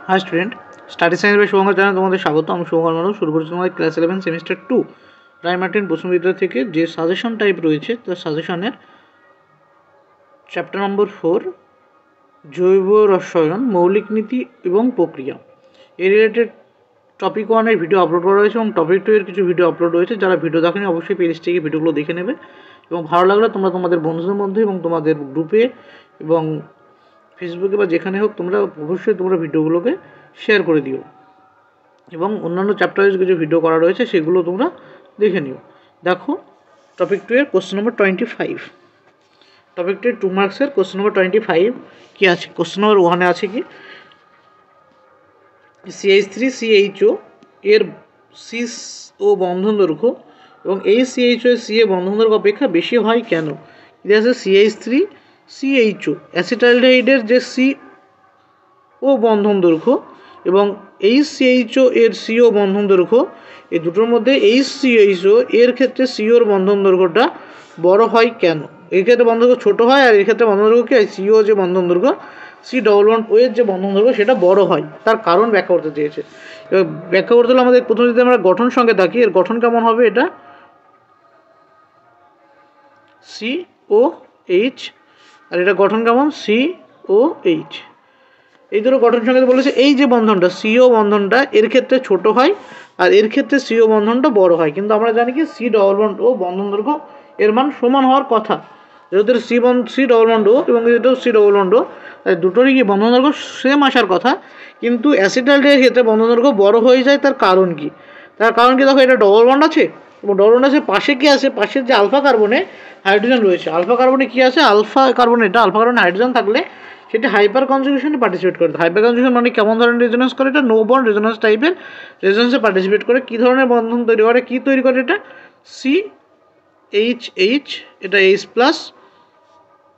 High student study science by Shubhankar চ্যানেলে তোমাদের স্বাগত। আমি শুভঙ্কর মানব শুরু করছি তোমাদের ক্লাস 11 সেমিস্টার 2 রায়মার্টিন প্রশ্নবিদ্যা থেকে যে সাজেশন টাইপ রয়েছে তার সাজেশনের চ্যাপ্টার নম্বর 4 জৈব রসায়ন মৌলিক নীতি এবং প্রক্রিয়া এই রিলেটেড টপিক 1 এর ভিডিও আপলোড করা হয়েছে এবং টপিক 2 এর কিছু ভিডিও আপলোড হয়েছে। যারা ভিডিও দেখেনি অবশ্যই পেজ থেকে ভিডিওগুলো দেখে নেবে এবং ভালো লাগলে তোমরা তোমাদের বন্ধুদের মধ্যে এবং তোমাদের গ্রুপে এবং ফেসবুকে বা যেখানে হোক তোমরা অবশ্যই তোমরা ভিডিওগুলোকে শেয়ার করে দিও এবং অন্যান্য চ্যাপ্টারের কিছু ভিডিও করা রয়েছে সেগুলো তোমরা দেখে নিও। দেখো টপিক 2 এর কোশ্চেন নম্বর 25, টপিক 2 2 মার্কসের কোশ্চেন নম্বর 25 কি আছে? কোশ্চেন নম্বর 1 এ আছে কি CH3CHO এর CO বন্ধন দৈর্ঘ্য এবং এই CHO এর CA বন্ধন দৈর্ঘ্য অপেক্ষা বেশি হয় কেন? এটা আছে CH3CHO অ্যাসিটালডিহাইডের যে CO বন্ধন দৈর্ঘ্য এবং HCHO এর CO বন্ধন দৈর্ঘ্য, এই দুটোর মধ্যে HCHO এর ক্ষেত্রে CO এর বন্ধন দৈর্ঘ্যটা বড় হয় কেন? এই ক্ষেত্রে বন্ধন দৈর্ঘ্য ছোটো হয় আর এই ক্ষেত্রে বন্ধন দৈর্ঘ্য কি হয়? CO যে বন্ধন দৈর্ঘ্য C11O এর যে বন্ধন দৈর্ঘ্য সেটা বড় হয়, তার কারণ ব্যাখ্যা করতে চেয়েছে। এবার ব্যাখ্যা করতে হলে আমাদের প্রথমে যদি আমরা গঠন সঙ্গে থাকি, এর গঠন কেমন হবে? এটা COH আর এটা গঠন কেমন? COH। এই দুটো গঠন সঙ্গে বলেছে এই যে বন্ধনটা CO বন্ধনটা এর ক্ষেত্রে ছোট হয় আর এর ক্ষেত্রে CO বন্ধনটা বড় হয়, কিন্তু আমরা জানি কি C11O বন্ধন দৈর্ঘ্য এর মান সমান হওয়ার কথা। যেহেতু C11O এবং যেহেতু C11O দুটোরই কি বন্ধন দৈর্ঘ্য সেম আসার কথা, কিন্তু অ্যাসিটালডিহাইডের ক্ষেত্রে বন্ধন দৈর্ঘ্য বড় হয়ে যায়। তার কারণ কি? তার কারণ কি? দেখো এটা ডবল বন্ড আছে এবং ডবল বন্ড আছে, পাশে কি আছে? পাশের যে আলফা কার্বনে হাইড্রোজেন রয়েছে, আলফা কার্বনে কি আছে? আলফা কার্বনে হাইড্রোজেন থাকলে সেটা হাইপার কনজুগেশনে পার্টিসিপেট করে। হাইপার কনজুগেশন মানে কেমন ধরনের রেজোনেন্স করে? এটা নো বন্ড রেজোনেন্স টাইপের রেজোনেন্সে পার্টিসিপেট করে। কী ধরনের বন্ধন তৈরি করে? কী তৈরি করে? এটা CHH, এটা H প্লাস,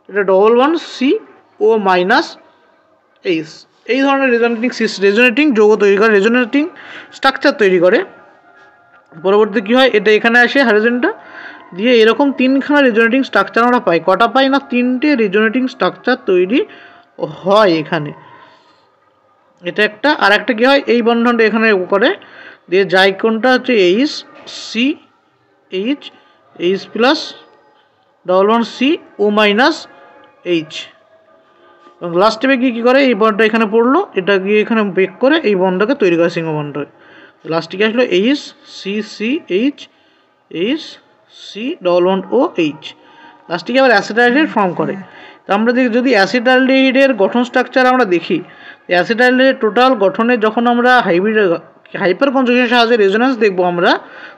এটা double bond CO minus H, এই ধরনের রেজোনেটিং যৌগ তৈরি করে, রেজোনেটিং স্ট্রাকচার তৈরি করে। পরবর্তী কী হয়? এটা এখানে আসে হাইড্রোজেনটা দিয়ে এরকম তিনখানা রেজোনেটিং স্ট্রাকচার আমরা পাই। কটা পাই? না, তিনটে রেজোনেটিং স্ট্রাকচার তৈরি হয় এখানে। এটা একটা, আর একটা কী হয়? এই বন্ধনটা এখানে করে দিয়ে যায় কোনটা হচ্ছে H plus double bond CO minus H এবং লাস্ট স্টেপে কী করে? এই বন্ডটা এখানে পড়লো, এটা গিয়ে এখানে ব্রেক করে এই বন্ডটাকে তৈরি করে সিঙ্গল বন্ডটা। লাস্টে কি আসলো? HC double bond OH। লাস্টে কি আবার অ্যাসিটালডিহাইড ফর্ম করে। তা আমরা যদি অ্যাসিটালডিহাইডের গঠন স্ট্রাকচার আমরা দেখি, অ্যাসিটালডিহাইডের টোটাল গঠনে যখন আমরা হাইপার কনজুগেশনের সাহায্যে রেজোনেন্স দেখবো আমরা,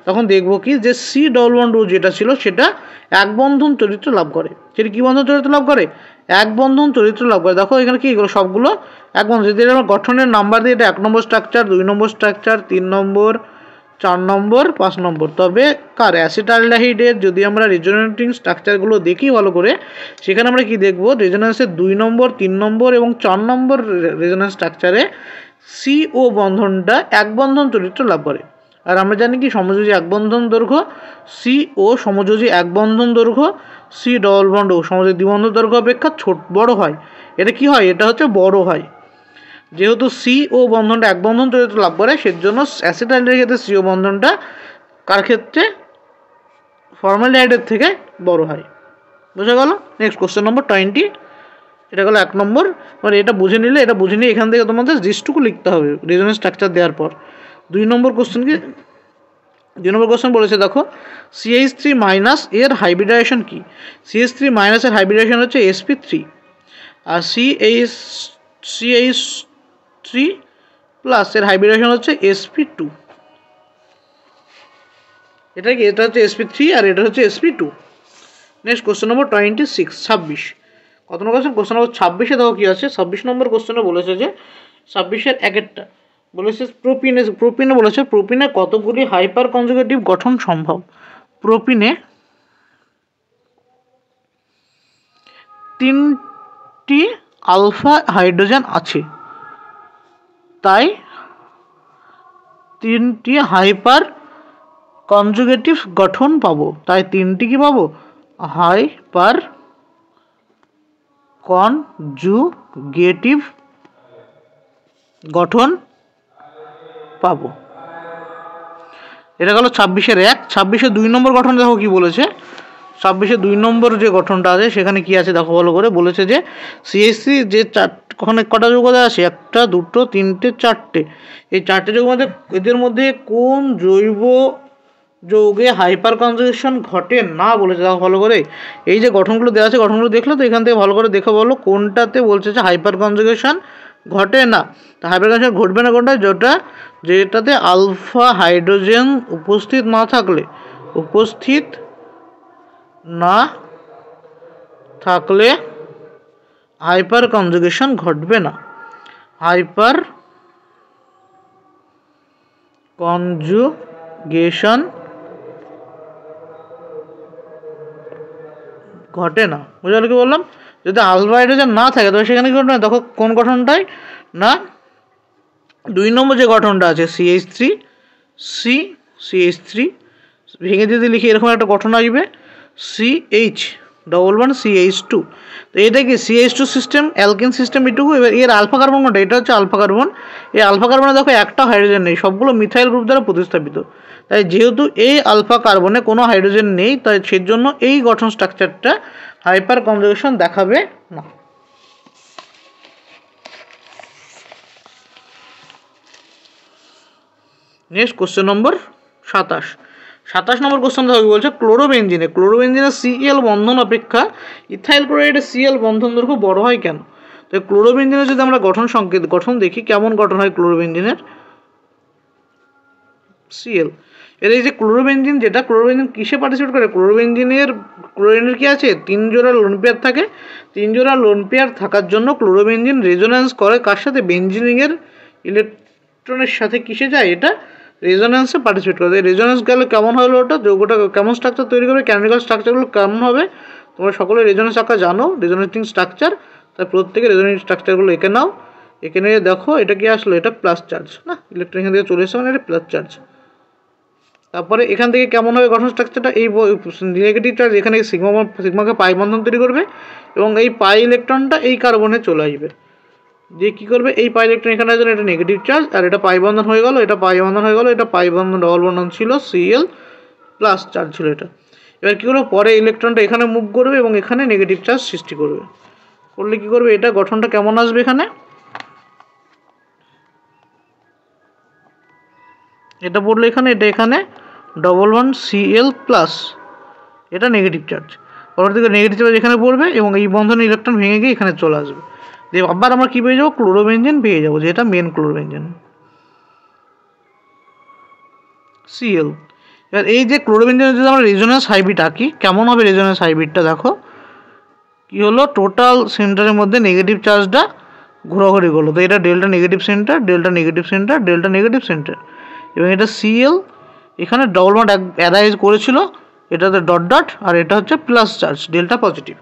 তখন দেখবো কি যে C11O যেটা ছিল সেটা এক বন্ধন চরিত্র লাভ করে। সেটা কী বন্ধন চরিত্র লাভ করে? এক বন্ধন চরিত্র লাভ করে। দেখো এখানে কি এগুলো সবগুলো এক বন্ধন। যদি আমরা গঠনের নাম্বার দিই, এটা 1 নম্বর স্ট্রাকচার, 2 নম্বর স্ট্রাকচার, 3 নম্বর, 4 নম্বর, 5 নম্বর। তবে কার? অ্যাসিটালডিহাইডের যদি আমরা রেজোনেটিং স্ট্রাকচারগুলো দেখি ভালো করে, সেখানে আমরা কি দেখব? রেজোনেন্সের 2 নম্বর, 3 নম্বর এবং 4 নম্বর রেজোনেন্স স্ট্রাকচারে CO বন্ধনটা এক বন্ধন চরিত্র লাভ করে। আর আমরা জানি কি সমযোজী এক বন্ধন দৈর্ঘ্য CO সমযোজী এক বন্ধন দৈর্ঘ্য C ডবল বন্ড O সমযোজী দ্বিবন্ধন দৈর্ঘ্য অপেক্ষা বড় হয়। এটা কি হয়? এটা হচ্ছে বড় হয়। যেহেতু CO বন্ধনটা এক বন্ধন চরিত্র লাভ করে, সেজন্য অ্যাসিটালডিহাইডের ক্ষেত্রে CO বন্ধনটা কার ক্ষেত্রে? ফর্মালডিহাইডের থেকে বড় হয়। বোঝা গেল? নেক্সট কোশ্চেন নম্বর 20, এটা গেলো 1 নম্বর। মানে এটা বুঝে নিলে, এটা বুঝে নিয়ে এখান থেকে তোমাদের জিনিসটুকু লিখতে হবে রেজোনেন্স স্ট্রাকচার দেওয়ার পর। 2 নম্বর কোশ্চেন বলেছে, দেখো CH3 মাইনাস এর হাইব্রিডাইজেশন কি? CH3 মাইনাসের হাইব্রিডাইজেশন হচ্ছে sp3 আর CH3 প্লাস এর হাইব্রিডাইজেশন হচ্ছে sp2। এটা কি? এটা হচ্ছে sp3 আর এটা হচ্ছে sp2। Next question number 26। কত নম্বর কোশ্চেন? কোশ্চেন নম্বর 26-এ দেখো কী আছে। 26 নম্বর কোশ্চেনে বলেছে যে 26-এর 1-টা বলেছে প্রোপিনে বলেছে প্রোপিনে কতগুলি হাইপার কনজুগেটিভ গঠন সম্ভব? প্রোপিনে 3টি আলফা হাইড্রোজেন আছে, তাই 3টি হাইপার কনজুগেটিভ গঠন পাবো। তাই 3টি কি পাবো? হাইপার কনজুগেটিভ গঠন পাবো। এটা গেল 26-এর 1। 26-এর 2 নম্বর গঠন দেখো কি বলেছে। 26-এর 2 নম্বর যে গঠনটা আছে সেখানে কি আছে দেখো ভালো করে। বলেছে যে CH3 যে কটা যৌগ দেওয়া আছে, 1 2 3 4, এই 4টে যৌগ মধ্যে এদের মধ্যে কোন জৈব যৌগে হাইপার কনজুগেশন ঘটে না বলেছে দেখো ভালো করে। এই যে গঠনগুলো দেওয়া আছে, গঠনগুলো দেখলে তো এখান থেকে ভালো করে দেখে বলো কোনটাতে বলছে যে হাইপার কনজুগেশন ঘটে না। তো হাইপার কনজুগেশন ঘটবে না কোনটা, যেটাতে আলফা হাইড্রোজেন উপস্থিত না থাকলে হাইপার কনজুগেশন ঘটবে না। হাইপার কনজুগেশন ঘটে না, বুঝতে পারলে কি বললাম। যদি আলফা হাইড্রোজেন না থাকে তবে সেখানে কি ঘটবে না, দেখো কোন গঠনটাই না 2 নম্বর যে গঠনটা আছে CH3 ভেঙে যদি লিখি এরকম একটা গঠন আসবে CH11CH2। তো এটা কি CH2 সিস্টেম, অ্যালকিন সিস্টেম এটুকু। এবার এর আলফা কার্বন কোনটা, এটা হচ্ছে আলফা কার্বন। এই আলফা কার্বনে দেখো একটা হাইড্রোজেন নেই, সবগুলো মিথাইল গ্রুপ দ্বারা প্রতিস্থাপিত। তাই যেহেতু এই আলফা কার্বনে কোনো হাইড্রোজেন নেই, তাই সেজন্য এই গঠন স্ট্রাকচারটা হাইপার কনজুগেশন দেখাবে না। নেক্সট কোশ্চেন নম্বর 27 নম্বর কোশ্চেন দেখো বলছে ক্লোরোবেনজিনে Cl বন্ধন অপেক্ষা ইথাইল ক্লোরাইডের Cl বন্ধন দৈর্ঘ্য বড় হয় কেন। তো ক্লোরোবেনজিনের যদি আমরা গঠন দেখি কেমন গঠন হয় ক্লোরোবেনজিনের Cl। এর এই যে ক্লোরোবেনজিন কিসে পার্টিসিপেট করে, ক্লোরোবেনজিনের কি আছে 3 জোড়া লোন পেয়ার থাকে। 3 জোড়া লোন পেয়ার থাকার জন্য ক্লোরোবেনজিন রেজোন্যান্স করে কার সাথে, বেনজিনের ইলেকট্রনের সাথে। কিসে যায়, এটা রেজোন্যান্সে পার্টিসিপেট করে। রেজোন্যান্স গেলে কেমন হলো, ওটা যৌগটা কেমন স্ট্রাকচার তৈরি করবে, কেমিক্যাল স্ট্রাকচারগুলো কেমন হবে। তোমরা সকলে রেজোন্যান্স আঁকা জানো, রেজোনেটিং স্ট্রাকচার। তাই প্রত্যেকে রেজোনেটিং স্ট্রাকচারগুলো এঁকে নাও। এখানে দেখো এটা কি আসলো, এটা প্লাস চার্জ না, ইলেকট্রন এখান থেকে চলে এসে মানে এটা প্লাস চার্জ। তারপরে এখান থেকে কেমন হবে গঠন স্ট্রাকচারটা, এই নেগেটিভ চার্জ এখানে সিগমাকে পাই বন্ধন তৈরি করবে এবং এই পাই ইলেকট্রনটা এই কার্বনে চলে আসবে। যে কী করবে, এই পাই ইলেকট্রন এখানে আসলে এটা নেগেটিভ চার্জ, আর এটা পাই বন্ধন হয়ে গেল, এটা পাই বন্ধন হয়ে গেল, এটা পাই বন্ধন ডবল বন্ধন ছিল, Cl প্লাস চার্জ ছিল এটা। এবার কী করবো, পরে ইলেকট্রনটা এখানে মুভ করবে এবং এখানে নেগেটিভ চার্জ সৃষ্টি করবে। করলে কী করবে, এটা গঠনটা কেমন আসবে, এখানে এটা পড়লে এখানে ডবল বন্ড Cl প্লাস, এটা নেগেটিভ চার্জ। পরবর্তীতে নেগেটিভ চার্জ এখানে পড়বে এবং এই বন্ধনে ইলেকট্রন ভেঙে গিয়ে এখানে চলে আসবে। দিয়ে আবার আমরা কী পেয়ে যাবো, ক্লোরোবেনজিন পেয়ে যাবো, যেটা মেন ক্লোরোবেনজিন Cl। এবার এই যে ক্লোরোবেনজিনের যদি আমরা রেজোনেন্স হাইব্রিড আঁকি, কেমন হবে রেজোনেন্স হাইব্রিডটা দেখো। কি হলো, টোটাল সেন্টারের মধ্যে নেগেটিভ চার্জটা ঘোরাঘুরি করলো। তো এটা delta negative centre, delta negative centre, delta negative centre, এবং এটা Cl এখানে ডবল বন্ড অ্যারাইজ করেছিল, এটাতে ডট ডট, আর এটা হচ্ছে প্লাস চার্জ, ডেল্টা পজিটিভ।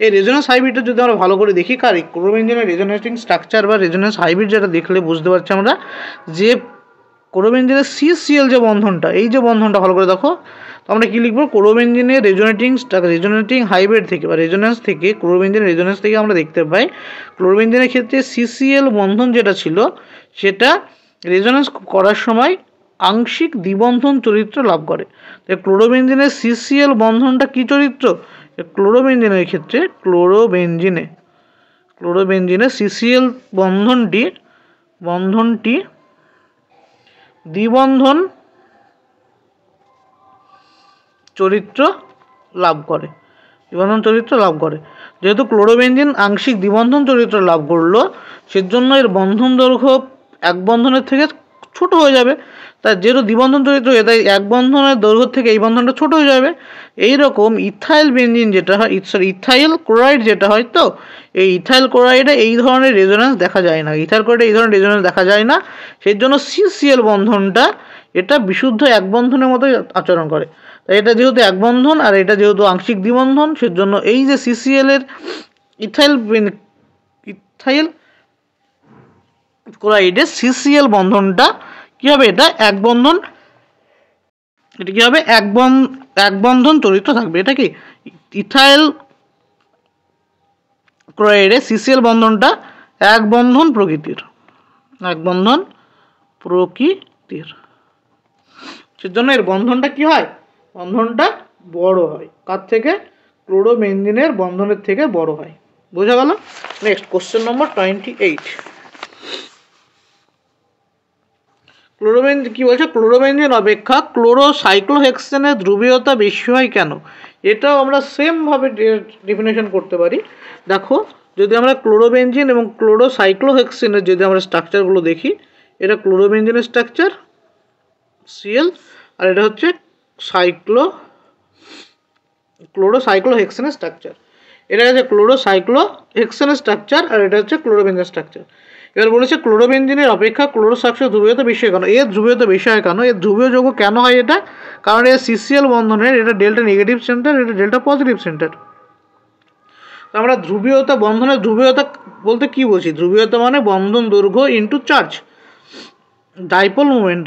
এই রেজোনেন্স হাইব্রিডটা যদি আমরা ভালো করে দেখি, কার ক্লোরোবেনজিনের রেজোনেটিং স্ট্রাকচার বা রেজোনেন্স হাইব্রিড যেটা দেখলে বুঝতে পারছি আমরা যে ক্লোরোবেনজিনের CCl যে বন্ধনটা, এই যে বন্ধনটা ভালো করে দেখো। তো আমরা কী লিখবো, ক্লোরোবেনজিনের রেজোনেটিং হাইব্রিড থেকে বা রেজোনেন্স থেকে, ক্লোরোবেনজিনের রেজোনেন্স থেকে আমরা দেখতে পাই ক্লোরোবেনজিনের ক্ষেত্রে CCl বন্ধন যেটা ছিল সেটা রেজোনেন্স করার সময় আংশিক দ্বিবন্ধন চরিত্র লাভ করে। তাই ক্লোরোবেনজিনের CCl বন্ধনটা কী চরিত্র, ক্লোরোবেনজিনের ক্ষেত্রে ক্লোরোবেনজিনের CCl বন্ধনটি দ্বিবন্ধন চরিত্র লাভ করে। যেহেতু ক্লোরোবেনজিন আংশিক দ্বিবন্ধন চরিত্র লাভ করলো, সেজন্য এর বন্ধন দৈর্ঘ্য এক বন্ধনের থেকে ছোট হয়ে যাবে। তাই যেহেতু দ্বিবন্ধন চরিত্র, তাই এক বন্ধনের দৈর্ঘ্য থেকে এই বন্ধনটা ছোট হয়ে যাবে। এইরকম ইথাইল বেনজিন যেটা হয়, ইথাইল ক্লোরাইড যেটা হয়, তো এই ইথাইল ক্লোরাইডে এই ধরনের রেজোনেন্স দেখা যায় না, দেখা যায় না। সেই জন্য CCl বন্ধনটা এটা বিশুদ্ধ এক বন্ধনের মতোই আচরণ করে। তাই এটা যেহেতু এক বন্ধন আর এটা যেহেতু আংশিক দ্বিবন্ধন, সেজন্য এই যে CCl এর ইথাইল ক্লোরাইডের CCl বন্ধনটা কী হবে, এটা এক বন্ধন, এটা কী হবে, এক বন্ধন চরিত্র থাকবে। এটা কি ইথাইল ক্লোরাইডের CCl বন্ধনটা এক বন্ধন প্রকৃতির। এক বন্ধন প্রকৃতির, সেজন্য এর বন্ধনটা কি হয়, বন্ধনটা বড় হয়। কার থেকে? ক্লোরোবেনজিনের বন্ধনের থেকে বড় হয়। বোঝা গেল? Next question number 28। ক্লোরোবেনজিন কি বলছে? ক্লোরোবেনজিন অপেক্ষা ক্লোরোসাইক্লোহেক্সেনের ধ্রুবীয়তা বেশি হয় কেন? এটাও আমরা সেমভাবে ডেফিনেশন করতে পারি। দেখো, যদি আমরা ক্লোরোবেনজিন এবং ক্লোরোসাইক্লোহেক্সেনের যদি আমরা স্ট্রাকচারগুলো দেখি, এটা ক্লোরোবেনজিনের স্ট্রাকচার সিএল, আর এটা হচ্ছে ক্লোরোসাইক্লোহেক্সেনের স্ট্রাকচার। এটা হচ্ছে ক্লোরোসাইক্লোহেক্সেনের স্ট্রাকচার, আর এটা হচ্ছে ক্লোরোবেনজিনের স্ট্রাকচার। এবার বলেছে ক্লোরোবেনজিনের অপেক্ষা ক্লোরোসাইক্লোর ধ্রুবীয়তা বেশি হয় কেন? এর ধ্রুবীয়তা বেশি হয় কেন? এর ধ্রুবীয় যৌগ কেন হয় এটা? কারণ এর সিসিএল বন্ধনের এটা ডেল্টা নেগেটিভ সেন্টার, এটা ডেল্টা পজিটিভ সেন্টার। আমরা ধ্রুবীয়তা, বন্ধনের ধ্রুবীয়তা বলতে কি বুঝি? ধ্রুবীয়তা মানে বন্ধন দৈর্ঘ্য ইন্টু চার্জ। ডাইপোল মোমেন্ট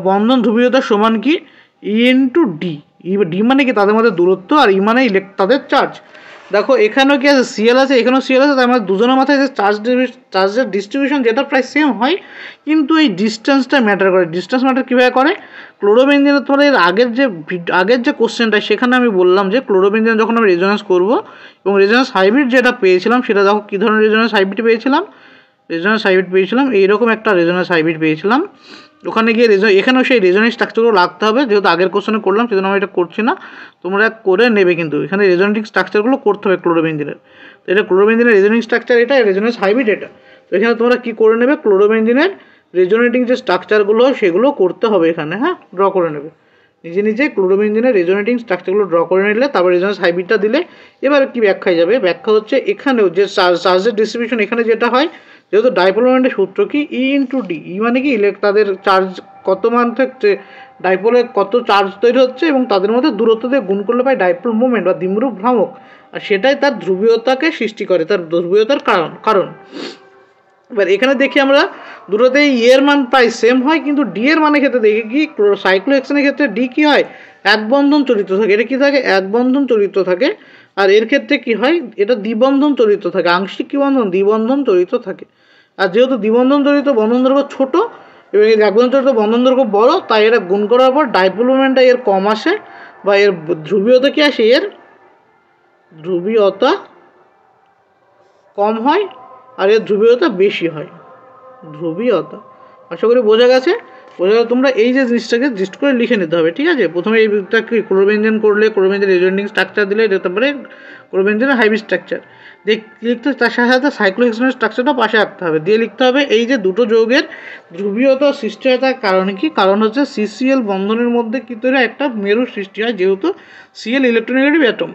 বন্ধন ধ্রুবীয়তা সমান কি? ই ইন্টু ডি। ডি মানে কি? তাদের মধ্যে দূরত্ব, আর ই মানে তাদের চার্জ। দেখো এখানেও কি আছে? সিএল আছে, এখানেও সিএল আছে, তার মানে দুজনের মাথায় যে চার্জের ডিস্ট্রিবিউশন যেটা প্রায় সেম হয়, কিন্তু এই ডিস্টেন্সটা ম্যাটার করে। ডিস্টেন্স ম্যাটার কীভাবে করে? ক্লোরোবেনজিনের তোমার এর আগের যে কোশ্চেনটা, সেখানে আমি বললাম যে ক্লোরোবেনজিন যখন আমি রেজোনেন্স করবো এবং রেজোনেন্স হাইব্রিড যেটা পেয়েছিলাম, সেটা দেখো কী ধরনের রেজোনেন্স হাইব্রিড পেয়েছিলাম, এইরকম একটা রেজোনেন্স হাইব্রিড পেয়েছিলাম। ওখানে গিয়ে এখানেও সেই রেজোনেন্স স্ট্রাকচারগুলো রাখতে হবে, যেহেতু আগের কোশ্চেনে করলাম সেজন্য আমি এটা করছি না, তোমরা করে নেবে। কিন্তু এখানে রেজোনেটিং স্ট্রাকচারগুলো করতে হবে ক্লোরোবেনজিনের। তো এটা ক্লোরোবেনজিনের রেজোনেটিং স্ট্রাকচার, এটা রেজোনেন্স হাইব্রিড এটা। তো এখানে তোমরা কী করে নেবে? ক্লোরোবেনজিনের রেজোনেটিং যে স্ট্রাকচারগুলো সেগুলো করতে হবে এখানে, হ্যাঁ, ড্র করে নেবে নিজে ক্লোরোবেনজিনের রেজোনেটিং স্ট্রাকচারগুলো ড্র করে নিলে তারপর রেজোনেন্স হাইব্রিডটা দিলে এবার কি ব্যাখ্যায় যাবে? ব্যাখ্যা হচ্ছে এখানেও যে চার্জের ডিস্ট্রিবিউশন এখানে যেটা হয়, যেহেতু ডাইপোল মোমেন্টের সূত্র কি? ই ইন্টু ডি। ই মানে কি? তাদের চার্জ কত মান থেকে ডাইপোলে কত চার্জ তৈরি হচ্ছে এবং তাদের মধ্যে দূরত্ব দিয়ে গুণ করলে পাই ডাইপোল মোমেন্ট বা দ্বিমুখ ভ্রামক, আর সেটাই তার ধ্রুবীয়তাকে সৃষ্টি করে, তার ধ্রুবীয়তার কারণ। এবার এখানে দেখি আমরা দুটোতেই ই এর মান প্রায় সেম হয়, কিন্তু ডি এর মানের ক্ষেত্রে দেখি কি? সাইক্লোহেক্সেনের ক্ষেত্রে ডি কি হয়? এক বন্ধন চরিত্র থাকে। এটা কি থাকে? এক বন্ধন চরিত্র থাকে। আর এর ক্ষেত্রে কি হয়? এটা দ্বিবন্ধন চরিত্র থাকে। আংশিক কি বন্ধন? দ্বিবন্ধন চরিত্র থাকে। আর যেহেতু দ্বিবন্ধন চরিত্র বন্ধন দৈর্ঘ্য ছোট এবং এই এক বন্ধন চরিত্র বন্ধন দৈর্ঘ্য বড়, তাই এটা গুণ করার পর ডাইপোল মোমেন্টটা এর কম আসে, বা এর ধ্রুবীয়তা কি আসে? এর ধ্রুবীয়তা কম হয়, আর এর ধ্রুবীয়তা বেশি হয়। ধ্রুবীয়তা, আশা করি বোঝা গেছে। তোমরা এই যে জিনিসটাকে জিস্ট করে লিখে নিতে হবে, ঠিক আছে? প্রথমে এইটা কি ক্লোরোবেনজিন করলে, ক্লোরোবেনজিন রেজোনেটিং স্ট্রাকচার দিলে, তারপরে ক্লোরোবেনজিনের হাইব্রিড স্ট্রাকচার লিখতে, তার সাথে সাথে সাইক্লোহেক্সেনের স্ট্রাকচারটা পাশে রাখতে হবে, দিয়ে লিখতে হবে এই যে দুটো যৌগের ধ্রুবীয়তা সৃষ্টি হয় তার কারণ কি? কারণ হচ্ছে সিসিএল বন্ধনের মধ্যে কি তৈরি হয়? একটা মেরুর সৃষ্টি হয়, যেহেতু সিএল ইলেকট্রোনেগেটিভ অ্যাটম।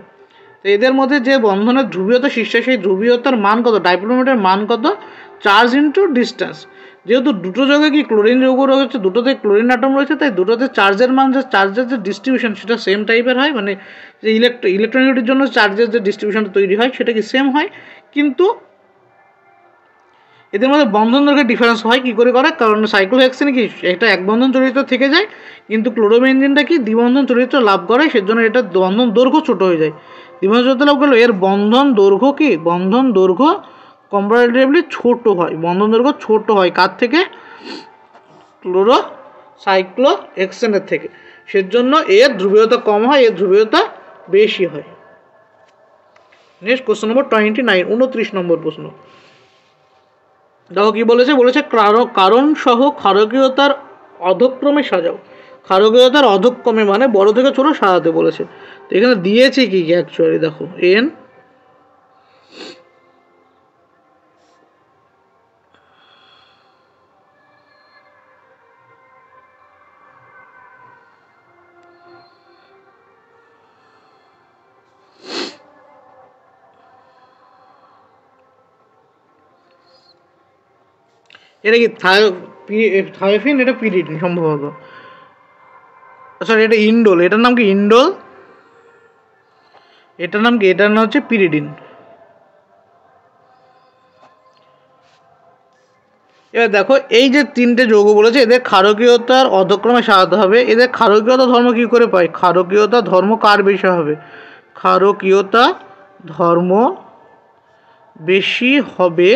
তো এদের মধ্যে যে বন্ধনের ধ্রুবীয়তা সৃষ্টি হয়, সেই ধ্রুবীয়তার মান কত? ডাইপোল মোমেন্টের মান কত? Charge into distance. যেহেতু দুটো যৌগে কি ক্লোরিন যৌগ রয়েছে, দুটোতে ক্লোরিন অ্যাটম রয়েছে, তাই দুটোতে চার্জের মান, যে চার্জের যে ডিস্ট্রিবিউশন সেটা সেম টাইপের হয়, মানে যে ইলেকট্রনিটির জন্য চার্জের যে ডিস্ট্রিবিউশনটা তৈরি হয় সেটা কি সেম হয়, কিন্তু এদের মধ্যে বন্ধন দৈর্ঘ্যের ডিফারেন্স হয়। কী করে করে? কারণ সাইক্লোহেক্সেনে কি এটা এক বন্ধন চরিত্র থেকে যায়, কিন্তু ক্লোরোবেনজিনটা কি দ্বিবন্ধন চরিত্র লাভ করে, সেজন্য এটা বন্ধন দৈর্ঘ্য ছোট হয়ে যায়। দ্বিবন্ধন চরিত্র লাভ করলে এর বন্ধন দৈর্ঘ্য কি? বন্ধন দৈর্ঘ্য কম্পারেটিভলি ছোট হয়। বন্ধন দৈর্ঘ্য ছোট হয় কার থেকে? ক্লোরোসাইক্লোহেক্সেনের থেকে। সেজন্য এর ধ্রুবীয়তা কম হয়, এর ধ্রুবীয়তা বেশি হয়। নেক্সট কোশ্চেন নম্বর 29, 29 নম্বর প্রশ্ন। দেখো কি বলেছে? কারণ সহ ক্ষারকীয়তার অধক্রমে সাজাও। ক্ষারকীয়তার অধক্রমে মানে বড় থেকে ছোট সাজাতে বলেছে। তো এখানে দিয়েছে কি অ্যাকচুয়ালি দেখো, এন এটা কি থায়োফিন, এটা পিরিডিন সম্ভবত, সরি এটা ইন্ডোল। এটার নাম কি? ইন্ডোল। এটার নাম কি? এটার নাম হচ্ছে পিরিডিন। এবার দেখো এই যে তিনটে যৌগ বলেছে, এদের ক্ষারকীয়তার অধক্রমে সাজাতে হবে। এদের ক্ষারকীয়তা ধর্ম কি করে পাই? ক্ষারকীয়তা ধর্ম কার বেশি হবে? ক্ষারকীয়তা ধর্ম বেশি হবে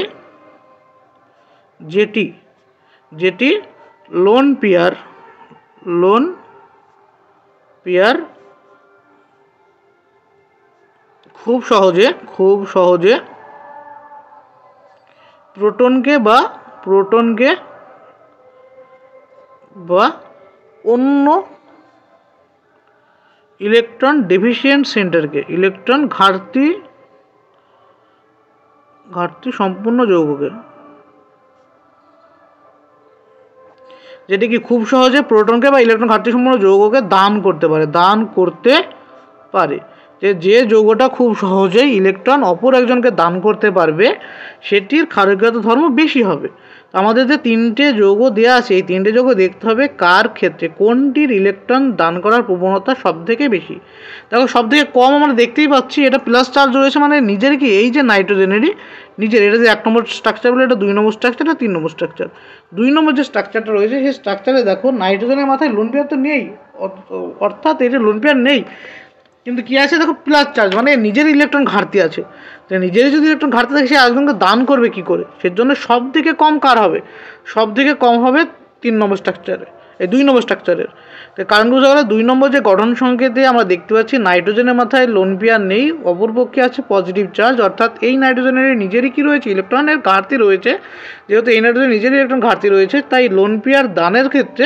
যেটি যেটি লোন পেয়ার খুব সহজে প্রোটনকে বা অন্য ইলেকট্রন ডেফিসিয়েন্ট সেন্টারকে, ইলেকট্রন ঘাটতি সম্পূর্ণ যৌগকে, যেটি কি খুব সহজে প্রোটনকে বা ইলেকট্রন ঘাটতি সম্পূর্ণ যৌগকে দান করতে পারে। যে যৌগটা খুব সহজেই ইলেকট্রন অপর একজনকে দান করতে পারবে সেটির ক্ষারকীয়তা ধর্ম বেশি হবে। আমাদের যে তিনটে যৌগ দেওয়া আছে, এই তিনটে যৌগ দেখতে হবে কার ক্ষেত্রে কোনটির ইলেকট্রন দান করার প্রবণতা সব থেকে বেশি। দেখো সব থেকে কম আমরা দেখতেই পাচ্ছি এটা প্লাস চার্জ রয়েছে, মানে নিজের কি এই যে নাইট্রোজেনেরই নিজের, এটা যে 1 নম্বর স্ট্রাকচার বলে, এটা 2 নম্বর স্ট্রাকচার, এটা 3 নম্বর স্ট্রাকচার। 2 নম্বর যে স্ট্রাকচারটা রয়েছে সেই স্ট্রাকচারে দেখো নাইট্রোজেনের মাথায় লোন পেয়ার তো নেই, অর্থাৎ এটা লোন পেয়ার নেই, কিন্তু কী আছে দেখো প্লাস চার্জ, মানে নিজের ইলেকট্রন ঘাটতি আছে। তো নিজেরই যদি ইলেকট্রন ঘাটতি থাকে সে আরেকজনকে দান করবে কী করে? সেজন্য সব থেকে কম কার হবে? সব থেকে কম হবে 3 নম্বর স্ট্রাকচারে, এই 2 নম্বর স্ট্রাকচারের। তো কারণ বোঝা গেল 2 নম্বর যে গঠন সংকেতে আমরা দেখতে পাচ্ছি নাইট্রোজেনের মাথায় লোন পেয়ার নেই, অপরপক্ষে আছে পজিটিভ চার্জ, অর্থাৎ এই নাইট্রোজেনের নিজেরই কী রয়েছে? ইলেকট্রনের ঘাটতি রয়েছে। যেহেতু এই নাইট্রোজেনের নিজেরই ইলেকট্রন ঘাটতি রয়েছে, তাই লোন পেয়ার দানের ক্ষেত্রে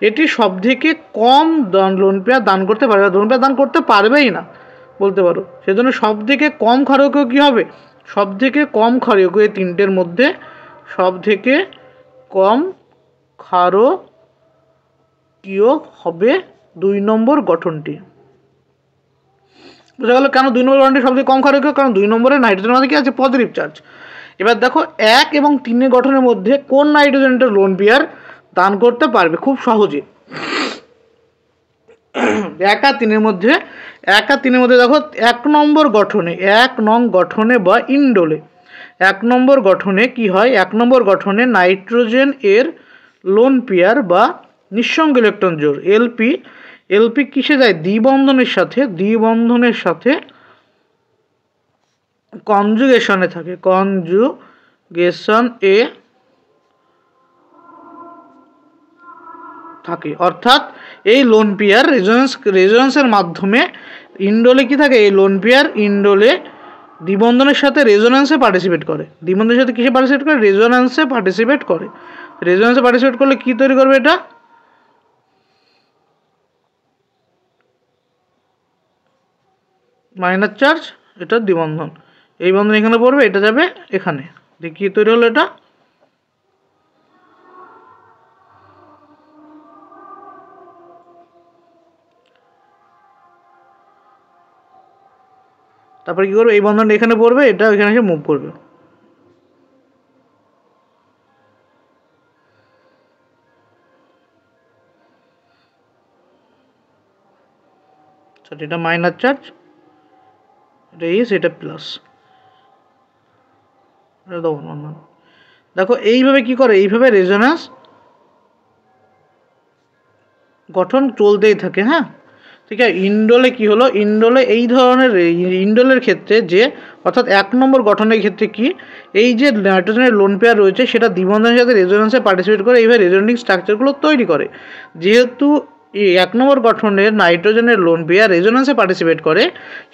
এটি সব থেকে কম লোন পেয়ার দান করতে পারবে, লোন পেয়ার দান করতে পারবেই না বলতে পারো। সেজন্য সব থেকে কম ক্ষারকীয় কী হবে? সব থেকে কম ক্ষারকীয় এই তিনটের মধ্যে সব থেকে কম ক্ষারকীয় হবে 2 নম্বর গঠনটি। বোঝা গেল কেন 2 নম্বর গঠনটি সবথেকে কম ক্ষারকীয়? কারণ 2 নম্বরে নাইট্রোজেনের মধ্যে কি আছে? Positive charge. এবার দেখো 1 এবং 3 গঠনের মধ্যে কোন নাইট্রোজেনটা লোন পেয়ার দান করতে পারবে খুব সহজে? 1 আর 3 মধ্যে দেখো 1 নম্বর গঠনে বা ইন্ডোলে 1 নম্বর গঠনে কি হয়? 1 নম্বর গঠনে নাইট্রোজেন এর লোন পেয়ার বা নিঃসঙ্গ ইলেকট্রন জোড় এলপি কিসে যায়? দ্বিবন্ধনের সাথে কনজুগেশনে থাকে, অর্থাৎ এই লোন পেয়ার রেজোন্যান্সের মাধ্যমে ইন্ডোলে কি থাকে? এই লোন পেয়ার ইন্ডোলে দ্বিবন্ধনের সাথে রেজোন্যান্সে পার্টিসিপেট করে। দ্বিবন্ধনের সাথে কিসে পার্টিসিপেট করে? রেজোন্যান্সে পার্টিসিপেট করে। রেজোন্যান্সে পার্টিসিপেট করলে কি তৈরি করবে? এটা মাইনাস চার্জ, এটা দ্বিবন্ধন, এই বন্ধন এখানে পড়বে, এটা যাবে এখানে, যে কি তৈরি হলো? এটা তারপরে কি করবে? এই বন্ধনটা এখানে পড়বে, এটা এখানে এসে মুভ করবে। এটা মাইনাস চার্জ, এটা প্লাস, দেখো এইভাবে কি করে? এইভাবে রেজোন্যান্স গঠন চলতেই থাকে। হ্যাঁ, ঠিক আছে। ইন্ডোলে কি হলো? ইন্ডোলে এই ধরনের ইন্ডোলের ক্ষেত্রে যে, অর্থাৎ 1 নম্বর গঠনের ক্ষেত্রে কি এই যে নাইট্রোজেনের লোন পেয়ার রয়েছে সেটা দ্বিবন্ধনের সাথে রেজোন্যান্সে পার্টিসিপেট করে এইভাবে রেজোনেটিং স্ট্রাকচারগুলো তৈরি করে। যেহেতু এই 1 নম্বর গঠনের নাইট্রোজেনের লোন পেয়ার রেজোন্যান্সে পার্টিসিপেট করে,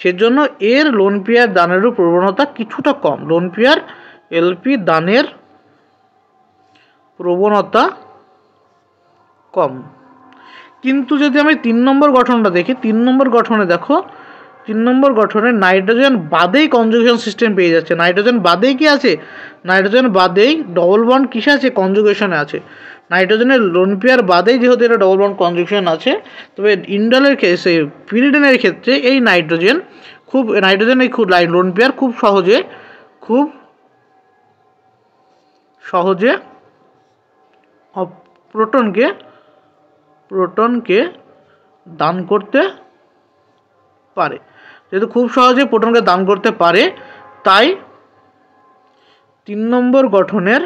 সেজন্য এর লোন পেয়ার দানেরও প্রবণতা কিছুটা কম। লোন পেয়ার এলপি দানের প্রবণতা কম। কিন্তু যদি আমি 3 নম্বর গঠনটা দেখি, 3 নম্বর গঠনে দেখো, 3 নম্বর গঠনে নাইট্রোজেন বাদেই কনজুগেশন সিস্টেম পেয়ে যাচ্ছে। নাইট্রোজেন বাদেই কি আছে? নাইট্রোজেন বাদেই ডবল বন্ড কিসে আছে? কনজুগেশনে আছে। নাইট্রোজেনের লোন পেয়ার বাদেই যেহেতু এটা ডবল বন্ড কনজুগেশন আছে, তবে ইন্ডোলের ক্ষেত্রে, পিরিডিনের ক্ষেত্রে এই নাইট্রোজেন এই লোন পেয়ার খুব সহজে প্রোটনকে দান করতে পারে। যেহেতু খুব সহজে প্রোটনকে দান করতে পারে, তাই 3 নম্বর গঠনের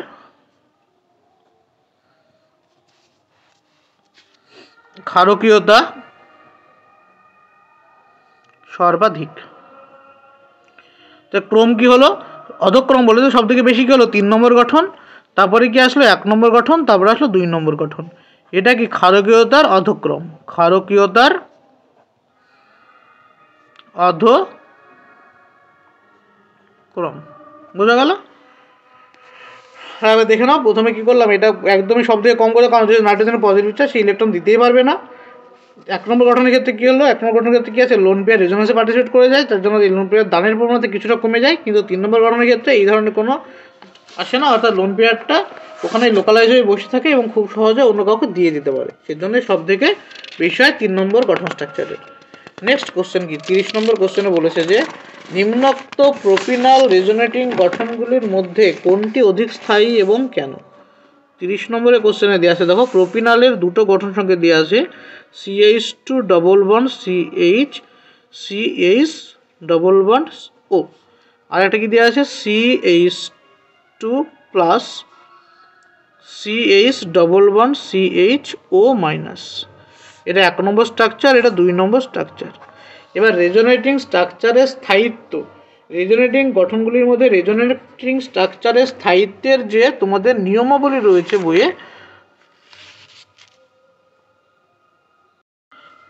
ক্ষারকীয়তা সর্বাধিক। তো ক্রম কি হলো, অধক্রম বলে তো সব থেকে বেশি কি হলো 3 নম্বর গঠন, তারপরে কি আসলো 1 নম্বর গঠন, তারপরে আসলো 2 নম্বর গঠন। এটা কি ক্ষারকীয়তার অধক্রম, ক্ষারকীয়তার অধক্রম। বোঝা গেল? হ্যাঁ, এবার দেখে নাও। প্রথমে কি করলাম, এটা একদমই সব থেকে কম করে, কারণ যদি নাইট্রোজেনের পজিটিভ চার্জ সে ইলেকট্রন দিতেই পারবে না। 1 নম্বর গঠনের ক্ষেত্রে কী হলো, 1 নম্বর গঠনের ক্ষেত্রে কী আছে, লোন পেয়ার রেজোনেন্সে পার্টিসিপেট করে যায়, তার জন্য এই লোন পেয়ার দানের প্রবণতা কিছুটা কমে যায়। কিন্তু 3 নম্বর গঠনের ক্ষেত্রে এই ধরনের কোনো আসে না, অর্থাৎ লোন পেয়ারটা ওখানে লোকালাইজ হয়ে বসে থাকে এবং খুব সহজে অন্য কাউকে দিয়ে দিতে পারে। সেজন্য সব থেকে বেশি হয় 3 নম্বর গঠন স্ট্রাকচারের। নেক্সট কোশ্চেন কি, 30 নম্বর কোশ্চেনে বলেছে যে নিম্নোক্ত প্রোপিনাল রেজোনেটিং গঠনগুলির মধ্যে কোনটি অধিক স্থায়ী এবং কেন। 30 নম্বরের কোশ্চেনে দেওয়া আছে, দেখো প্রোপিনালের দুটো গঠন সংকেত দেওয়া আছে, CH2 double bond CH, CH double bond O, আর একটা কি দেওয়া আছে CH2 plus CH double bond CHO minus. এটা 1 নম্বর স্ট্রাকচার, এটা 2 নম্বর স্ট্রাকচার। এবার রেজোনেটিং স্ট্রাকচারের স্থায়িত্ব, রেজোনেটিং গঠনগুলির মধ্যে রেজোনেটিং স্ট্রাকচারের স্থায়িত্বের যে তোমাদের নিয়মাবলী রয়েছে বইয়ে,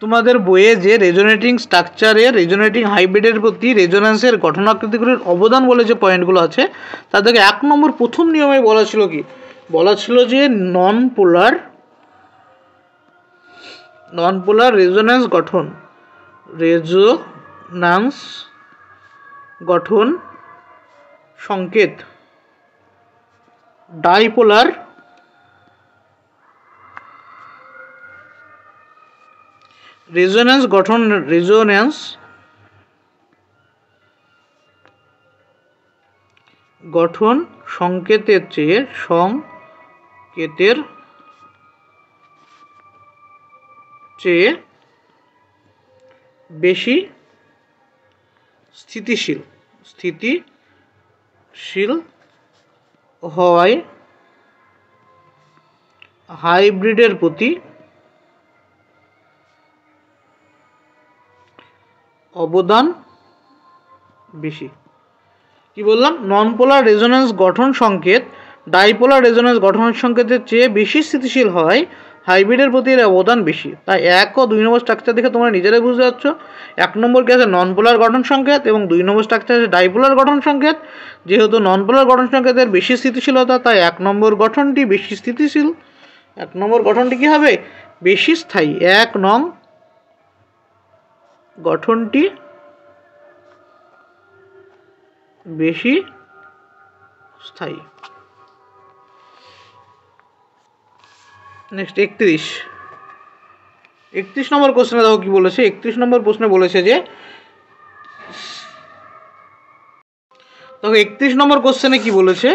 তোমাদের বইয়ে যে রেজোনেটিং স্ট্রাকচারের রেজোনেটিং হাইব্রিডের প্রতি রেজোন্যান্সের গঠনাকৃতিগুলির অবদান বলে যে পয়েন্টগুলো আছে, তাদেরকে 1 নম্বর প্রথম নিয়মে বলা ছিল কি, বলা ছিল যে নন পোলার রেজোন্যান্স গঠন সংকেত ডাইপোলার রেজোন্যান্স গঠন সংকেতের চেয়ে বেশি স্থিতিশীল হওয়ায় হাইব্রিডের প্রতি অবদান বেশি। কি বললাম, নন পোলার রেজোন্যান্স গঠন সংকেত ডাইপোলার রেজোন্যান্স গঠন সংকেতের চেয়ে বেশি স্থিতিশীল হয়, হাইব্রিডের প্রতি এর অবদান বেশি। তাই 1 ও 2 নম্বর স্ট্রাকচার দেখে তোমরা নিজেরাই বুঝতে পারছো, 1 নম্বর কি আছে নন পোলার গঠন সংকেত এবং 2 নম্বর স্ট্রাকচার আছে ডাইপোলার গঠন সংকেত। যেহেতু নন পোলার গঠন সংকেতের বেশি স্থিতিশীলতা, তাই 1 নম্বর গঠনটি বেশি স্থিতিশীল, 1 নম্বর গঠনটি কি হবে বেশি স্থায়ী, 1 নং গঠনটি বেশি স্থায়ী। নেক্সট 31 নম্বর কোশ্চেনে দেখো কি বলেছে। 31 নম্বর প্রশ্নে বলেছে যে, দেখো 31 নম্বর কোশ্চেনে কি বলেছে,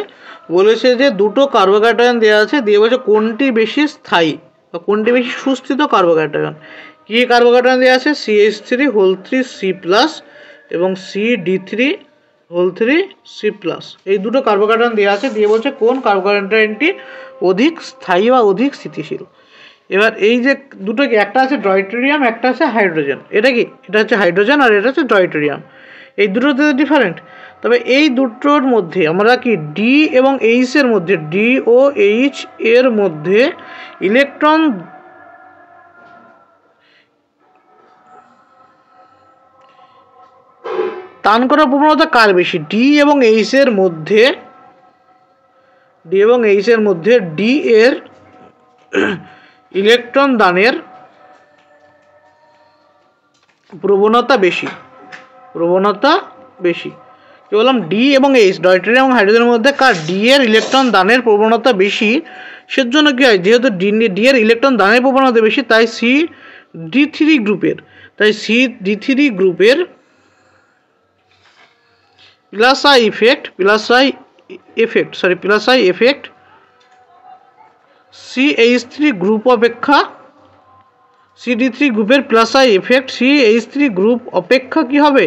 বলেছে যে দুটো কার্বোক্যাটায়ন দেওয়া আছে, দিয়ে বলছে কোনটি বেশি স্থায়ী বা কোনটি বেশি সুস্থিত কার্বোক্যাটায়ন। কি কার্বোক্যাটায়ন দেওয়া আছে, CH3 এবং CD3 এই দুটো কার্বোক্যাটায়ন দেওয়া আছে, দিয়ে বলছে কোন কার্বোক্যাটায়নটি অধিক স্থায়ী বা অধিক স্থিতিশীল। এবার এই যে দুটো কি, একটা আছে ডয়টেরিয়াম, একটা আছে হাইড্রোজেন। এটা কি, এটা হচ্ছে হাইড্রোজেন আর এটা হচ্ছে ডয়টেরিয়াম। এই দুটোতে ডিফারেন্ট, তবে এই দুটোর মধ্যে আমরা কি ডি এবং এইচ এর মধ্যে, ডি ও এইচ এর মধ্যে ইলেকট্রন দান করার প্রবণতা কার বেশি, ডি এবং এইচ এর মধ্যে ডি এর ইলেকট্রন দানের প্রবণতা বেশি। কি বললাম, ডি এবং এইচ ডয়টেরিয়াম এবং হাইড্রোজেনের মধ্যে কার ডি এর ইলেকট্রন দানের প্রবণতা বেশি। সেজন্য কি হয়, যেহেতু ডি এর ইলেকট্রন দানের প্রবণতা বেশি, তাই CD3 গ্রুপের plus I effect CH3 group অপেক্ষা, CD3 গ্রুপের plus I effect CH3 group অপেক্ষা কি হবে,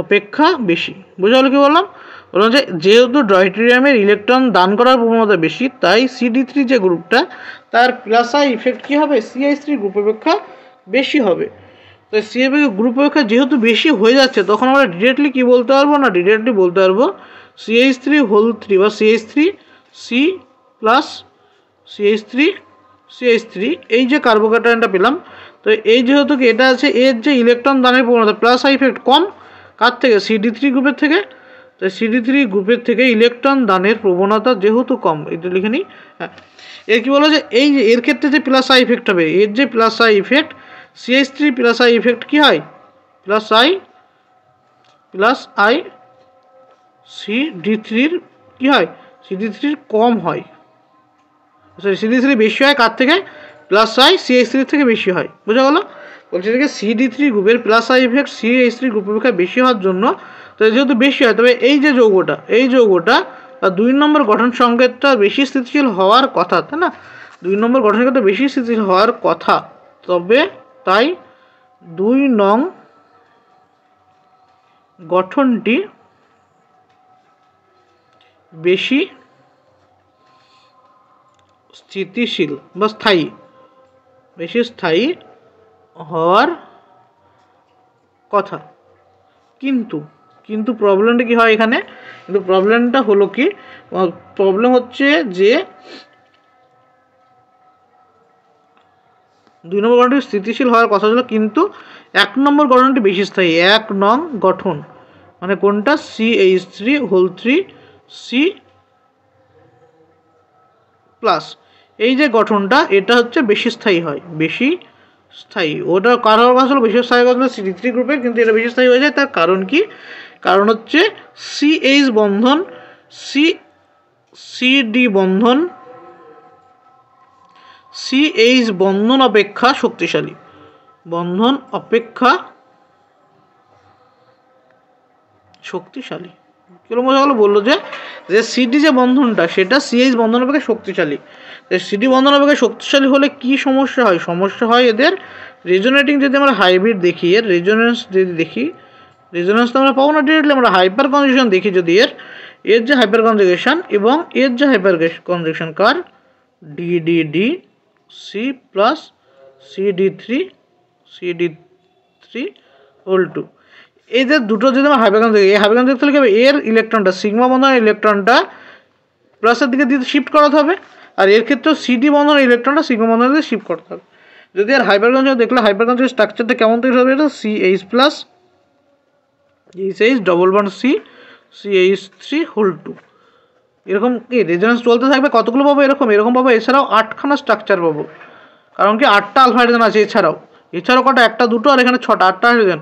অপেক্ষা বেশি। বুঝা হলো কি বললাম, বললাম যে যেহেতু ডয়টেরিয়ামের ইলেকট্রন দান করার প্রবণতা বেশি, তাই CD3 যে গ্রুপটা তার প্লাস আই ইফেক্ট কী হবে, CH3 গ্রুপ অপেক্ষা বেশি হবে। তো CF গ্রুপ অপেক্ষা যেহেতু বেশি হয়ে যাচ্ছে তখন আমরা ডিরেক্টলি কী বলতে পারবো না, ডিরেক্টলি বলতে পারবো CH3 হোল 3 বা CH3 C প্লাস CH3 এই যে কার্বোক্যাটায়নটা পেলাম। তো এই যেহেতু কি এটা আছে, এর যে ইলেকট্রন দানের প্রবণতা প্লাস আই ইফেক্ট কম কার থেকে, CD3 গ্রুপের থেকে। তো CD3 গ্রুপের থেকে ইলেকট্রন দানের প্রবণতা যেহেতু কম, এটা লিখে নিই। হ্যাঁ, এর কী বলা যায়, এই যে এর ক্ষেত্রে যে প্লাস আই ইফেক্ট হবে, এর যে plus I effect CH3 plus I effect কী হয়, প্লাস আই CD3 কী হয়, CD3 কম হয়, সরি CD3 বেশি হয় কার থেকে, প্লাস আই CH3 থেকে বেশি হয়। বোঝা গেল? বলছে থেকে CD3 গ্রুপের প্লাস আই ইফেক্ট CH3 গ্রুপের অপেক্ষা বেশি হওয়ার জন্য, তো যেহেতু বেশি হয় তবে এই যে যৌগটা, এই যৌগটা 2 নম্বর গঠন সংকেতটা বেশি স্থিতিশীল হওয়ার কথা, তাই না? 2 নম্বর গঠন সংকেতটা বেশি স্থিতিশীল হওয়ার কথা, তবে তাই 2 নং গঠনটি বেশি স্থিতিশীল বা স্থায়ী, বেশি স্থায়ী হওয়ার কথা। কিন্তু প্রবলেমটা কি হয় এখানে, কিন্তু প্রবলেমটা হলো কি, প্রবলেম হচ্ছে যে 2 নম্বর গঠনটি স্থিতিশীল হওয়ার কথা ছিল, কিন্তু 1 নম্বর গঠনটি বেশি স্থায়ী। 1 নং গঠন মানে কোনটা, CH3 হোল 3 C প্লাস, এই যে গঠনটা এটা হচ্ছে বেশি স্থায়ী হয়, বেশি স্থায়ী। ওটা কারোর কাছে হলো বেশি স্থায়ী কথা CD3 গ্রুপের, কিন্তু এটা বেশি স্থায়ী হয়ে যায়। তার কারণ কি, কারণ হচ্ছে CH বন্ধন CD বন্ধন CH বন্ধন অপেক্ষা শক্তিশালী, বন্ধন অপেক্ষা শক্তিশালী। কিরকম বোঝা গেলো, বললো যে CD যে বন্ধনটা সেটা CH বন্ধন অপেক্ষা শক্তিশালী। CD বন্ধন অপেক্ষা শক্তিশালী হলে কি সমস্যা হয়, সমস্যা হয় এদের রেজোনেটিং, যদি আমরা হাইব্রিড দেখি, এর রেজোনেন্স যদি দেখি, রেজোনেন্স তো আমরা পাবো না ডিরেক্টলি, আমরা হাইপার কনজুগেশন দেখি যদি এর যে হাইপার কনজুগেশন এবং এর যে হাইপার কনজুগেশন কার DDD C plus CD3 whole 2, এই যে দুটো যদি আমরা হাইপার কনজুগেট, এই হাইপার কনজুগেট তাহলে কি হবে, এর ইলেকট্রনটা সিগমা বন্ধনের ইলেকট্রনটা প্লাসের দিকে দিয়ে শিফট করাতে হবে, আর এর ক্ষেত্রেও CD বন্ধনের ইলেকট্রনটা সিগমা বন্ধনের দিকে শিফট করতে হবে। যদি আর হাইপার কনজুগেট দেখলে হাইপার কনজুগেট স্ট্রাকচারটা কেমন তৈরি হবে, এটা CH plus double bond C CH3 whole 2, এরকম কি রেজোনেন্স চলতে থাকবে। কতগুলো পাবো, এরকম পাবো। এছাড়াও 8খানা স্ট্রাকচার পাবো, কারণ কি 8টা আলফা হাইড্রোজেন আছে। এছাড়াও কটা, 1টা 2টো আর এখানে 6টা, 8টা হাইড্রোজেন।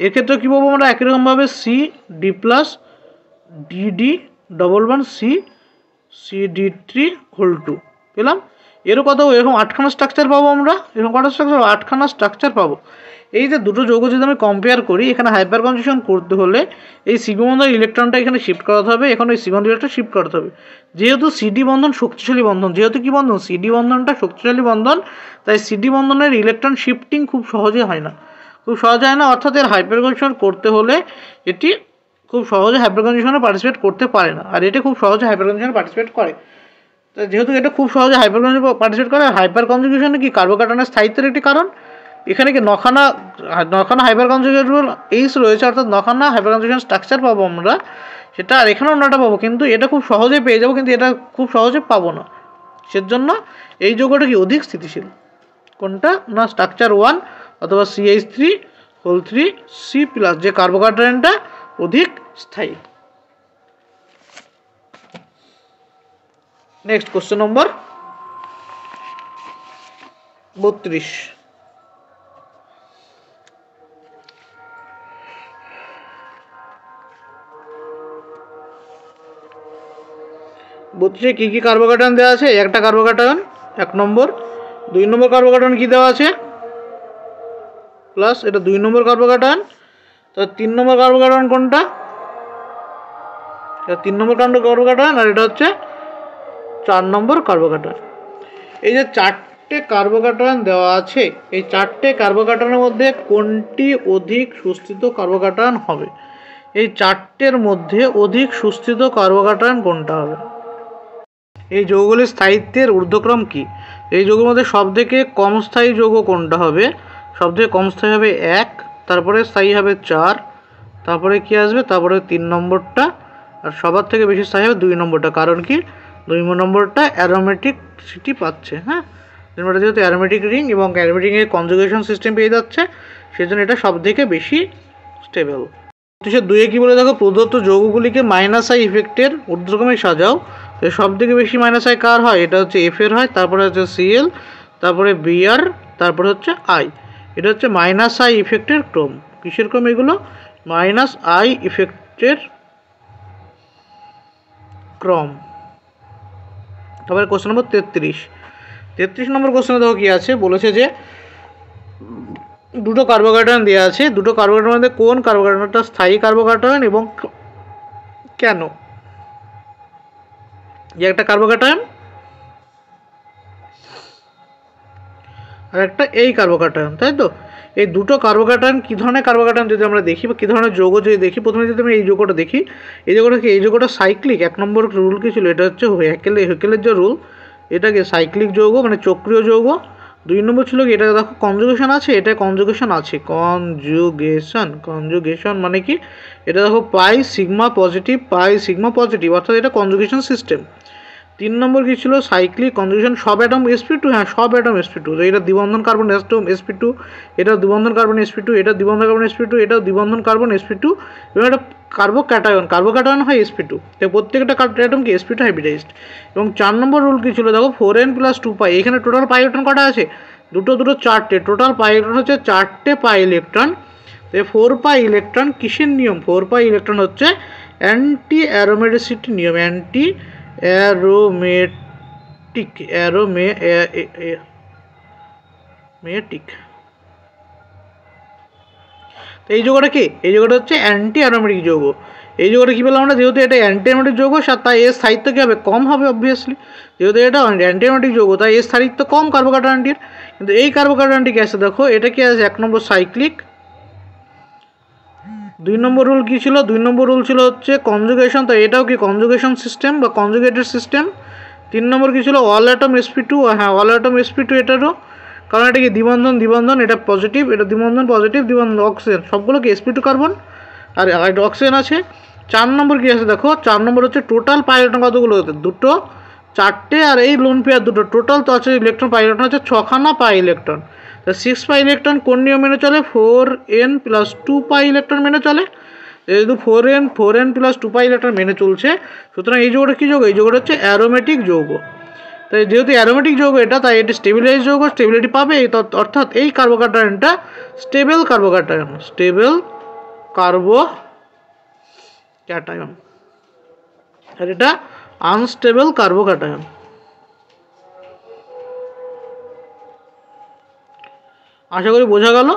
এক্ষেত্রে কী পাবো আমরা, একই রকমভাবে CD plus DD double bond C CD3 whole 2 পেলাম। এরও কত, এরকম 8খানা স্ট্রাকচার পাবো আমরা। এরকম কটা স্ট্রাকচার, 8খানা স্ট্রাকচার পাবো। এই যে দুটো যৌগ যদি আমি কম্পেয়ার করি, এখানে হাইপার কনজুগেশন করতে হলে এই সিগমা বন্ধনের ইলেকট্রনটা এখানে শিফট করাতে হবে, এখানে এই সিগমা ইলেকট্রন শিফট করাতে হবে। যেহেতু CD বন্ধন শক্তিশালী বন্ধন, যেহেতু কি বন্ধন, CD বন্ধনটা শক্তিশালী বন্ধন, তাই CD বন্ধনের ইলেকট্রন শিফটিং খুব সহজে হয় না, অর্থাৎ এর হাইপার কনজুগেশন করতে হলে এটি খুব সহজে হাইপার কনজুগেশনে পার্টিসিপেট করতে পারে না, আর এটা খুব সহজে হাইপার কনজুগেশনে পার্টিসিপেট করে। তো যেহেতু এটা খুব সহজে হাইপার কনজুগেশনে পার্টিসিপেট করে, হাইপার কনজুগেশনে কি কার্বোক্যাটায়নের স্থায়িত্বের একটি কারণ। এখানে কি 9খানা হাইপার কনজুগেটেবল এইচ রয়েছে, অর্থাৎ 9খানা হাইপার কনজুগেশন স্ট্রাকচার পাবো আমরা সেটা, আর এখানেও 9টা পাবো, কিন্তু এটা খুব সহজে পেয়ে যাবো, কিন্তু এটা খুব সহজে পাবো না। সেজন্য এই যৌগটা কি অধিক স্থিতিশীল, কোনটা না, স্ট্রাকচার 1 অথবা CH3 হোল 3 C প্লাস, যে কার্বোক্যাটায়নটা অধিক স্থায়ী। Next question number 32। কি কি কার্বোক্যাটায়ন দেওয়া আছে, একটা কার্বোক্যাটায়ন 1 নম্বর, 2 নম্বর কার্বোক্যাটায়ন কি দেওয়া আছে প্লাস, এটা 2 নম্বর কার্বোক্যাটায়ন। তো 3 নম্বর কার্বোক্যাটায়ন কোনটা, এটা 3 নম্বর কার্বোক্যাটায়ন, আর এটা হচ্ছে 4 নম্বর কার্বোক্যাটায়ন। এই যে 4টে কার্বোক্যাটায়ন দেওয়া আছে, এই 4টে কার্বোক্যাটায়নের মধ্যে কোনটি অধিক সুস্থিত কার্বোক্যাটায়ন হবে, এই 4টের মধ্যে অধিক সুস্থিত কার্বোক্যাটায়ন কোনটা হবে। এই যৌগগুলির স্থায়িত্বের ঊর্ধ্বক্রম কি, এই যৌগের মধ্যে সবথেকে কম স্থায়ী যৌগ কোনটা হবে, সবথেকে কম স্থায়ী হবে 1, তারপরে স্থায়ী হবে 4, তারপরে কি আসবে, তারপরে 3 নম্বরটা, আর সবার থেকে বেশি স্থায়ী হবে 2 নম্বরটা। কারণ কি 2 নম্বরটা অ্যারোমেটিকসিটি পাচ্ছে। হ্যাঁ, এটা যেহেতু অ্যারোমেটিক রিং এবং অ্যারোমেটিকের কনজুগেশন সিস্টেম পেয়ে যাচ্ছে, সেজন্য এটা সব থেকে বেশি স্টেবল। সে 2 কি বলে দেখো, প্রদত্ত যৌগগুলিকে -i ইফেক্টের ঊর্ধ্বক্রমে সাজাও। তো সব থেকে বেশি -i কার হয়, এটা হচ্ছে এফ এর হয়, তারপরে হচ্ছে Cl, তারপরে Br, তারপরে হচ্ছে I। এটা হচ্ছে -i ইফেক্টের ক্রম। কিসের ক্রম এগুলো? -i ইফেক্টের ক্রম। তারপরে কোশ্চেন নম্বর 33 নম্বর কোশ্চেনে দেখো কি আছে, বলেছে যে দুটো কার্বোকাটায়ন দেওয়া আছে, দুটো কার্বোকাটায়নের মধ্যে কোন কার্বোকাটায়নটা স্থায়ী কার্বোকাটায়ন এবং কেন? যে একটা কার্বোকাটায়ন আর একটা এই কার্বোকাটায়ন, তাই তো? এই দুটো কার্বোকাটায়ন কী ধরনের কার্বোকাটায়ন যদি আমরা দেখি, বা কী ধরনের যৌগ যদি দেখি, প্রথমে যদি আমি এই যৌগটা দেখি, এই যৌগটা সাইক্লিক। 1 নম্বর রুল কী ছিল, এটা হচ্ছে হেকেলের যে রুল, এটাকে সাইক্লিক যৌগ মানে চক্রীয় যৌগ। 2 নম্বর ছিল কি, এটা দেখো কনজুগেশন আছে, এটা কনজুগেশন আছে, কনজুগেশন মানে কি, এটা দেখো পাই সিগমা পজিটিভ, অর্থাৎ এটা কনজুগেশন সিস্টেম। 3 নম্বর কি ছিল, সাইক্লিক কনজুগেশন, সব অ্যাটম sp2, হ্যাঁ সব অ্যাটম sp2, তো এটা দ্বিবন্ধন কার্বন sp2, এটা দ্বিবন্ধন কার্বন sp2, এটা দ্বিবন্ধন কার্বন sp2, এটা দ্বিবন্ধন কার্বন sp2, এবং এটা কার্বোক্যাটায়ন হয় sp2। তো প্রত্যেকটা অ্যাটম কি sp2 হাইব্রিডাইজড। এবং 4 নম্বর রুল কি ছিল দেখো, 4n + 2π। এখানে টোটাল পাই ইলেকট্রন কটা আছে, দুটো 4টে, টোটাল পাই ইলেকট্রন হচ্ছে 4টে পাই ইলেকট্রন। তো 4π ইলেকট্রন কিসের নিয়ম, 4π ইলেকট্রন হচ্ছে অ্যান্টি অ্যারোমেটিসিটি নিয়ম, অ্যারোমেটিক। তো এই যৌগটা কি, এই যৌগটা হচ্ছে অ্যান্টি অ্যারোমেটিক যৌগ। এই যৌগটা কী বললাম আমরা, যেহেতু এটা অ্যান্টি অ্যারোমেটিক যৌগ, তাই এর স্থায়িত্ব কী হবে, কম হবে অবভিয়াসলি। যেহেতু এটা অ্যান্টি অ্যারোমেটিক যৌগ, তাই এর স্থায়িত্ব কম কার্বোকাটায়নটির। কিন্তু এই কার্বোকাটায়নটি কি আছে দেখো, এটা কি আছে, 1 নম্বর সাইক্লিক। 2 নম্বর রুল কী ছিল, 2 নম্বর রুল ছিল হচ্ছে কনজুগেশন, তাই এটাও কি কনজুগেশন সিস্টেম বা কনজুগেটেড সিস্টেম। 3 নম্বর কী ছিল, অল অ্যাটম sp2, হ্যাঁ অল অ্যাটম sp2 এটারও, কারণ এটা কি দ্বিবন্ধন, এটা পজিটিভ, এটা দ্বিবন্ধন পজিটিভ, দ্বিবন্ধন অক্সিজেন, সবগুলো কি sp2 কার্বন, আর অক্সিজেন আছে। 4 নম্বর কী আছে দেখো, 4 নম্বর হচ্ছে টোটাল পাই ইলেকট্রন কতগুলো, দুটো 4টে, আর এই লোন পেয়ার দুটো, টোটাল তো আছে ইলেকট্রন পাই ইলেকট্রন হচ্ছে 6খানা পাই ইলেকট্রন। তা 6 পাই ইলেকট্রন কোন নিয়ম মেনে চলে, 4n + 2π ইলেকট্রন মেনে চলে। যেহেতু 4n + 2π ইলেকট্রন মেনে চলছে, সুতরাং এই যৌগটা কী যৌগ, এই যৌগটা হচ্ছে অ্যারোমেটিক যৌগ। তাই যেহেতু অ্যারোমেটিক যৌগ এটা, তাই এটি স্টেবিলাইজ যৌগ, স্টেবিলিটি পাবে, অর্থাৎ এই কার্বোকাটায়নটা স্টেবল কার্বোকাটায়ন, আর এটা আনস্টেবল কার্বোকাটায়ন। আশা করি বোঝা গেল।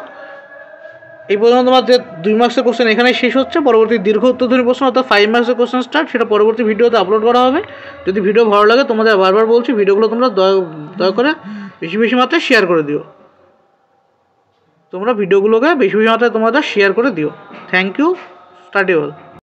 এই পর্যন্ত তোমাদের 2 মার্কসের কোশ্চেন এখানে শেষ হচ্ছে। পরবর্তী দীর্ঘ উত্তরধর্মী প্রশ্ন অর্থাৎ 5 মার্কসের কোশ্চেন স্টার্ট, সেটা পরবর্তী ভিডিওতে আপলোড করা হবে। যদি ভিডিও ভালো লাগে, তোমাদের বারবার বলছি, ভিডিওগুলো তোমরা দয়া করে বেশি মাত্রায় শেয়ার করে দিও। তোমরা ভিডিওগুলোকে বেশি মাত্রায় তোমাদের শেয়ার করে দিও। Thank you, study all.